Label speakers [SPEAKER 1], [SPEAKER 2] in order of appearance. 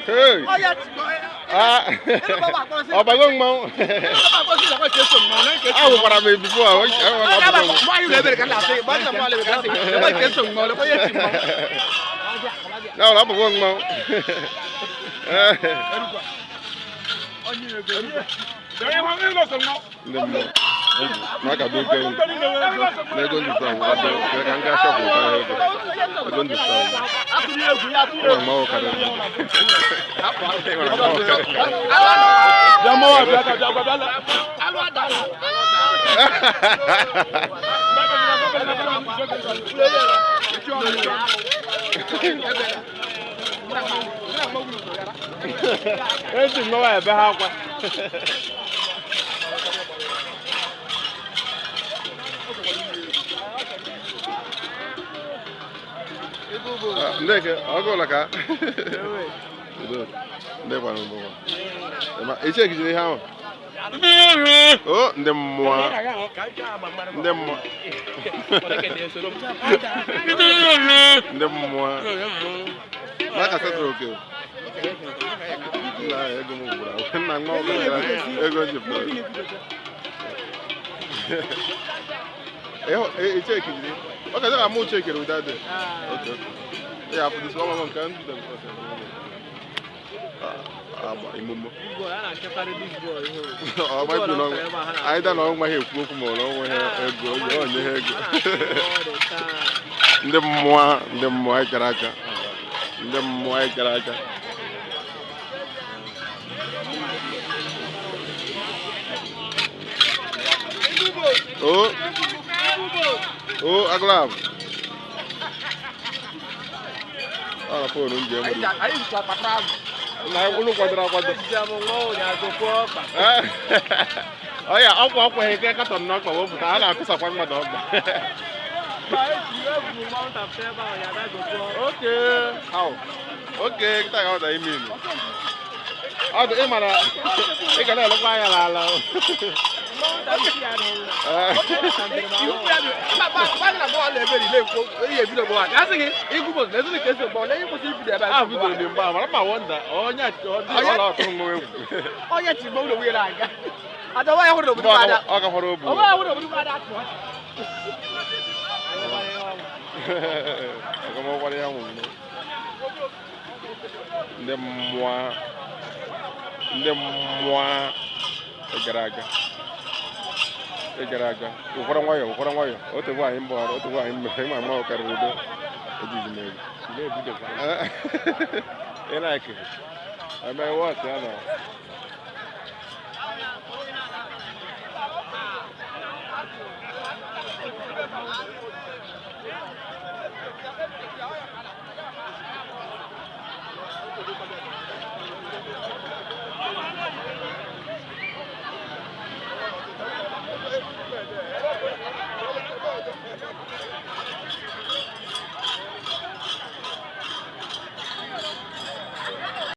[SPEAKER 1] Hey. Obagong mau. Aku para me before.
[SPEAKER 2] Why you never can say? But the mother can say. Why can so more?
[SPEAKER 1] No, I'm going mau. Maka buke. Nego ndi sawo. Kanga shop ko. Nego ndi sawo. Mau kare.
[SPEAKER 2] Jamo Esi no wa ebe ha kwa.
[SPEAKER 1] Ndeke, ogo laka. Ndekwa no bo. Ma eche gidi ha. Oh, ndị mmụọ. Ndị mmụọ. Ndị mmụọ. Maka setro oke. Na ego m gbura. Na nwa ọbụla ego jipụrụ. Eche gidi. Okay, so I'm check it with that. Okay. Yeah, for this one can do them. Imumo. Oh, my God. I don't know my hair, cook more, no ego, your ego. The moi caraca. The moi caraca. Oh. Oh, aglav. Ah, pô, não dia, mano.
[SPEAKER 2] Aí só para trás.
[SPEAKER 1] Não, não quadra. Olha, algo aí que é catão não com o tá lá com essa forma da obra. Okay. How? Okay, tá aí daí mesmo. Ah, do emara. É que ela vai lá. gara aga ụkwara nwayọ otu nwaanyị mgbọrọ otu nwaanyị mmemme ma ama karịrị udo ejiji m ego ị na-eke eme wọt ya na